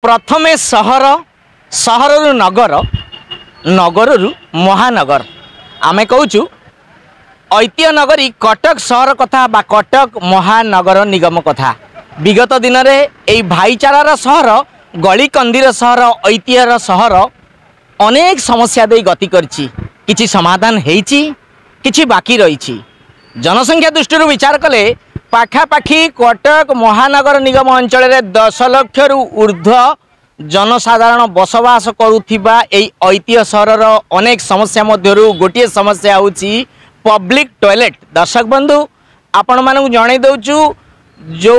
प्रथमे सहर सहरु नगर नगरु महानगर आमे कहूँ ऐतिह्य नगरी कटक सहर कथा बा कटक महानगर निगम कथा। विगत दिन में यही भाईचारार सहर गलिकंदीर सहर ऐतिह्यर सहर अनेक समस्या दे गति किछि समाधान होइछि किछि बाकी रही। जनसंख्या दृष्टि विचार कले पाखापाखि कटक महानगर निगम अंचल 10 लाख रु ऊर्ध्व जनसाधारण बसवास करुथिबा एई ऐतिह्य सहरर अनेक समस्या मध्यरु गोटे समस्या होछि पब्लिक टॉयलेट। दर्शक बंधु आपण मानक जणाई दउछु जो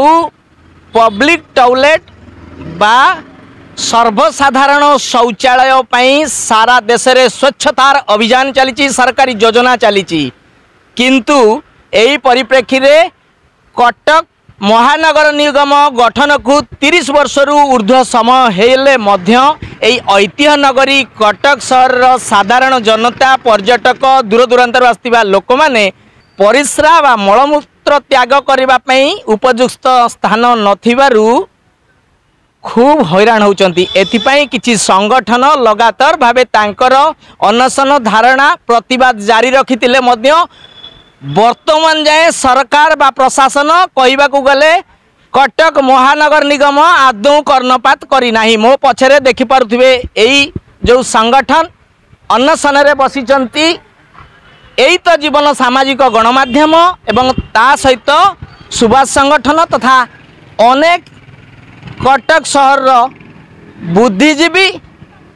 पब्लिक टॉयलेट बा सर्वसाधारण शौचालय पई सारा देश रे स्वच्छतार अभियान चली सरकारी योजना चली किंतु एही परिप्रेक्षी रे कटक महानगर निगम गठन को 30 वर्षरु ऊर्ध्व समय हेले मध्य एई ऐतिह्य नगरी कटक सहर साधारण जनता पर्यटक दूर दूरांतर आसथिबा लोक माने परिश्रा बा मलमूत्र त्याग करिबा पई उपयुक्त स्थान नथिबारु खूब हैरान होउचंती। एथिपाई किछि संगठन लगातार भावे तांकर अनशन धारणा प्रतिवाद जारी रखितिले मध्य वर्तमान जाए सरकार बा प्रशासन कहवाकू गले कटक महानगर निगम आदौ कर्णपात करी नाही। मो पछरे देखि पारुथिबे एई जो संगठन अनशन रे बसिचंती एई तो जीवन सामाजिक गणमाध्यम एवं ता सहित सुभाष संगठन तथा अनेक कटक सहर बुद्धिजीवी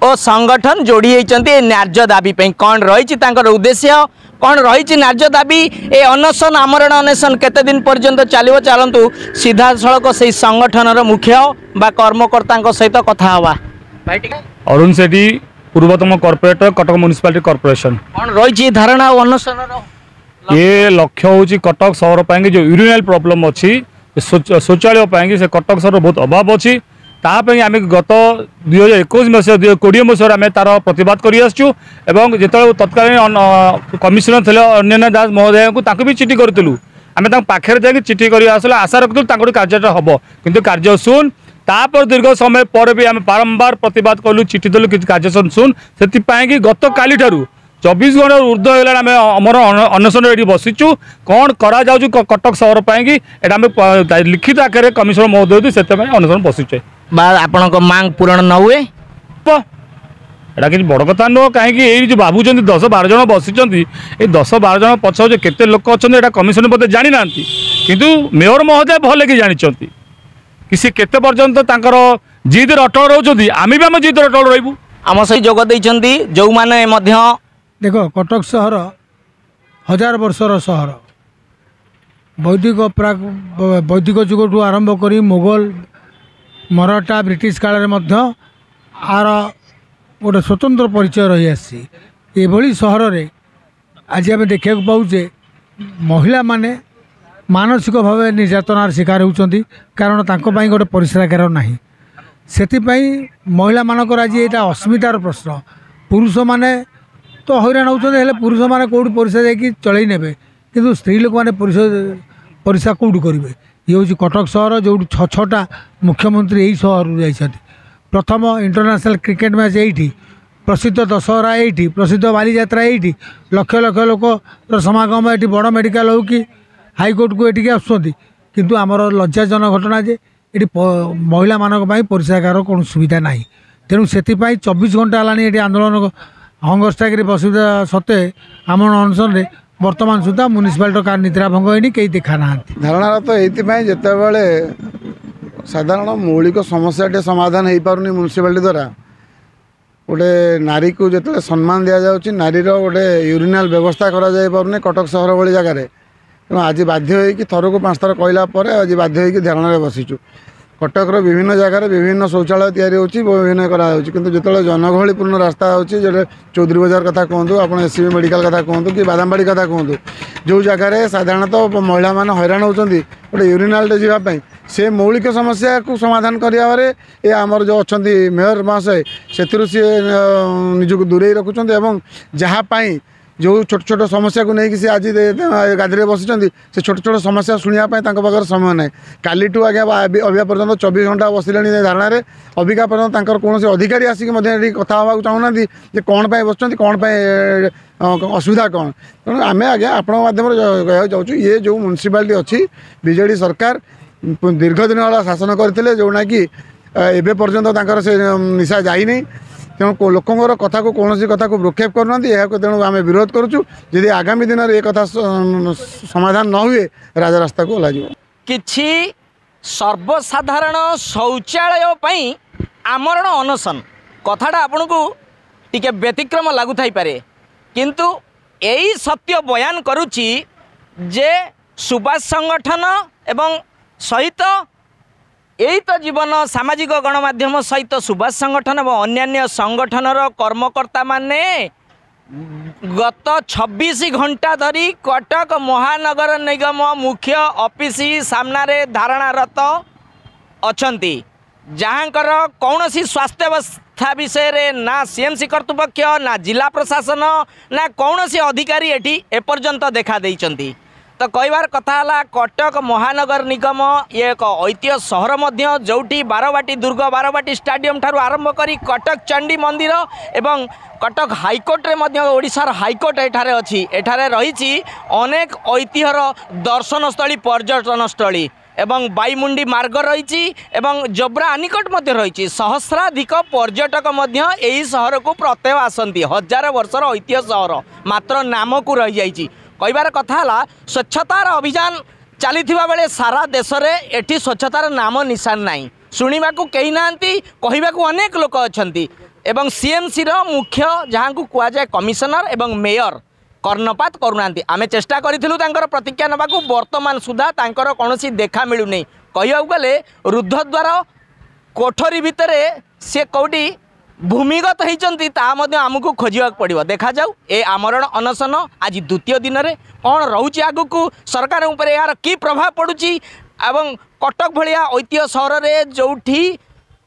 और संगठन जोड़ी होती न्याय्य दाबी पे कौन रही उद्देश्य कौन रही न्याय्य दाबी ए अनशन आमरण अनशन केते दिन पर्यंत चलो चलतु सीधा सड़क से संगठन मुख्य बा कर्मकर्ता सहित कथा हवा। अरुण सेठी पूर्वतम कॉर्पोरेटर कटक म्युनिसिपालिटी कॉर्पोरेशन कौन रही धारणा अनशन ये लक्ष्य हूँ कटक सहर पाएंगे जो यूरिनल प्रॉब्लम अच्छी शौचालय पाएंगे से कटक सहर बहुत अभाव अच्छी तापाई आम गत 2021 मसीहा 2020 मसीह आम तार प्रतिवाद करजु जो तत्कालीन कमिशनर थे अन्य दास महोदय को भी चिठी करूँ आम पाखे जाकि चिठी कर आशा रखुँ कार्यटा हम किंतु कार्य सुन तापर दीर्घ समय पर भी आम बारंबार प्रतिवाद कलु चिठी देलु कि कार्य सुन से गत काली ठारू 24 घंटा ऊर्ध्व है आमर अनशन ये बसीचु कौन करा जाउछु कटक सहर पाएंगी एटा आम लिखित आकार कमिशनर महोदय से अनशन बसीचे आपण मांग पूरण न हुए एटा कि बड़ कथा नुह कहीं जो भावुं 10-12 जन बसी 10-12 जन पछ केते लोक अच्छा कमिशन बोधे जानी ना किंतु मेयर महोदय भले कि जानी कि सी केते पर्यंत तांकर जिद अटल रोचंती आम भी आम जिद अटल रही आम सही जोग देइचंती जो माने मध्य देख कटक सहर 1000 वर्षर सहर वैदिक जुग आरंभ कर मुगल मराठा ब्रिटिश काल में आर गोटे स्वतंत्र परिचय रही आसी सहर रे आज आम देखा पाऊे महिला माने मानसिक भाव निर्यातनार शिकार होती कारण तांको गोटे परिश्रागार ना से महिला मानकर आज यहाँ अस्मितार प्रश्न पुरुष माने तो हैरान होते पुरुष मैंने कौट परिषा जाकि चल ने कि स्त्री लोक मैंने परिषा कौट करेंगे ये हूँ कटक सहर जो 6-6टा मुख्यमंत्री यही सहर जाइछन्ति। प्रथम इंटरनेशनल क्रिकेट मैच यही प्रसिद्ध दशहरा यही प्रसिद्ध बालीजात्रा यही लक्ष लक्ष लोक समागम ये बड़ मेडिकल हो कि हाईकोर्ट को ये आसुँच किंतु आमर लज्जाजनक घटना जे ये महिला मानक परिश्रागार कौन सुविधा ना तेणु से 24 घंटा है आंदोलन हंगर स्ट्राइक बसुविधा सत्वे आम अनशन वर्तमान सुधा म्युनिसिपालिटी कार निद्रा भंग होनी कहीं देखा ना धारणा तो ये जिते साधारण मौलिक समस्या समाधान हो पारनी म्युनिसिपालिटी द्वारा गोटे नारी को जो सम्मान दि जाऊँगी नारीर गोटे यूरिनाल व्यवस्था कर कटक सहर भाई जगार तेणु आज बाध्य हो थर को 5 थर कहला आज बाध्य हो धारणा बसीचु कटकर विभिन्न जगार विभिन्न शौचालय तैयारी होची विभिन्न कराऊँच किंतु जो जनगहलीपूर्ण रास्ता होची जो चौधरी बाजार कथा कहतु आप एससीबी मेडिकल कथा कहतु कि बादामबाड़ी कथा कहतु जो जगार साधारणतः महिला मैंने हैरान होती गोटे यूरिनाल जावाई से मौलिक समस्या को समाधान करें ये आमर जो अच्छा मेयर महाशय से निजक दूरे रखुच्च जहाँपाई जो छोट छोट समस्या को लेकिन आज गादी बसी से छोट छोट समस्या शुणापी पाखे समय ना कालीठू आज्ञा अबिका पर्यटन 24 घंटा बसिले धारणा अबिका पर्यटन कौन अधिकारी आसिक कथा हाँ चाहूना कौन बस कौन असुविधा कौन तेणु आम आज्ञा आपण मध्यम कह चाहूँ ये जो म्यूनिसिपालिटी अच्छी बीजेडी सरकार दीर्घ दिन वाला शासन करते जोना कि एवं पर्यटन से निशा जाइनी तेणु लोकंर कथा को कौन कथा को भ्रूक्षेप करना तेणु आम विरोध करुचु यदि आगामी दिन में ये कथा समाधान न हुए राजरास्ता को ओह्ल किछि सर्वसाधारण शौचालय पई आमरण अनशन कथाटा आपन को टिके व्यतिक्रम लागू थाई पारे किंतु यही सत्य बयान करुछि जे सुभाष संगठन एवं सहित यही तो जीवन सामाजिक गणमाध्यम सहित सुभाष संगठन और अन्यान्य संगठनर कर्मकर्ता माने गत 26 घंटा धरी कटक महानगर निगम मुख्य ऑफिस सामने धारणारत अछंती जहाँकर कौन स्वास्थ्य अवस्था विषय रे ना सीएमसी कर्तृपक्ष ना जिला प्रशासन ना कौन अधिकारी एटी एपर्यंत देखा देइचंती। तो कहबार कथा है कटक महानगर निगम ये एक ऐतिह्य सहर मध्य जोटी बारवाटी दुर्ग बारवाटी स्टाडियम ठारू आरंभ करी कटक चंडी मंदिर एवं कटक हाईकोर्ट रे मध्य ओडिशार हाईकोर्ट एठारे अछि एठारे रही अनेक ऐतिह्यर दर्शनस्थली पर्यटनस्थली एवं बाईमुंडी मार्ग रही एवं जोब्रा आनिकट मध्य रही सहस्राधिक पर्यटक मध्य एही सहर को प्रत्येह आसंती हजार वर्षर ऐतिह्य सहर मात्र नाम को रही जाइछि। कहबार कथा है स्वच्छतार अभियान चली बेले सारा देश में एटी स्वच्छतार नाम निशान नहीं शुणा को कही ना कहवाक अनेक लोक अच्छा एवं सीएमसी मुख्य जहाँ को कहुए कमिशनर एवं मेयर कर्णपात करूना आम चेष्टा करूँ प्रतिज्ञा नवा बर्तमान सुधा कौन देखा मिलूनी कहवा गले रुद्धद्वार कोठरी भितर सी कौटी भूमिगत होती आमको खोजा पड़ो देखा जाऊ ए आमरण अनशन आज द्वितीय दिन में कौन रोचे आगक सरकार उपर यार कि प्रभाव पड़ुची एवं कटक भाया ऐतिह्य सहर में जोठी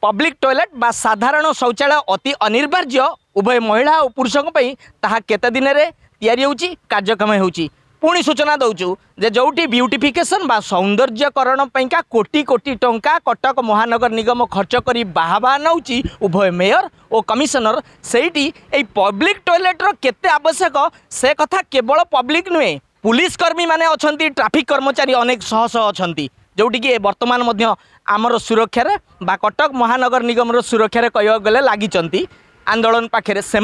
पब्लिक टॉयलेट बा साधारण शौचालय अति अनिवार्य उभय महिला और पुरुषों ताहा केते दिन में तैयारी होउची कार्यक्रम होउची। पुणी सूचना दौचु जे जोटी ब्यूटिफिकेशन बा सौंदर्यकरण पैंका कोटी कोटी टंका कटक महानगर निगम खर्च करी बाहा नौची उभय मेयर और कमिशनर सेठी ए पब्लिक टॉयलेटर केते आवश्यक से कथा केवल पब्लिक नुहे पुलिस कर्मी माने अछंती ट्रैफिक कर्मचारी अनेक शह शह अछंती जोटी कि वर्तमान मध्य आमर सुरक्षा बा कटक महानगर निगम सुरक्षा कहवा गले लागिचंती आंदोलन पाखे से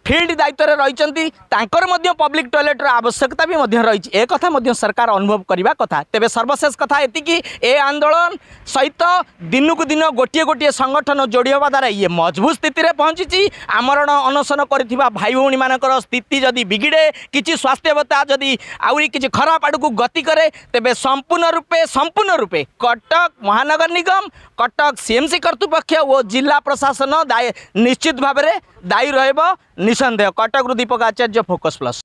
फील्ड दायित्व रही पब्लिक टॉयलेटर आवश्यकता भी रही एक कथा सरकार अनुभव करने कथा तेरे सर्वशेष कथा एति ए आंदोलन सहित दिन को दिन गोटे गोटे संगठन जोड़ी हवा द्वारा ये मजबूत स्थिति में पहुँची आमरण अनशन कर भाई भौणी मानकर स्थिति जदि बिगिड़े किसी स्वास्थ्य अवस्था जदि आउरी किसी खराब आड़ को गति करे तेरे संपूर्ण रूपे कटक महानगर निगम कटक सीएमसी कर्तृपक्ष और जिला प्रशासन निश्चित भाव में दायी रहिबो निसंदेह। कटक दीपक आचार्य फोकस प्लस।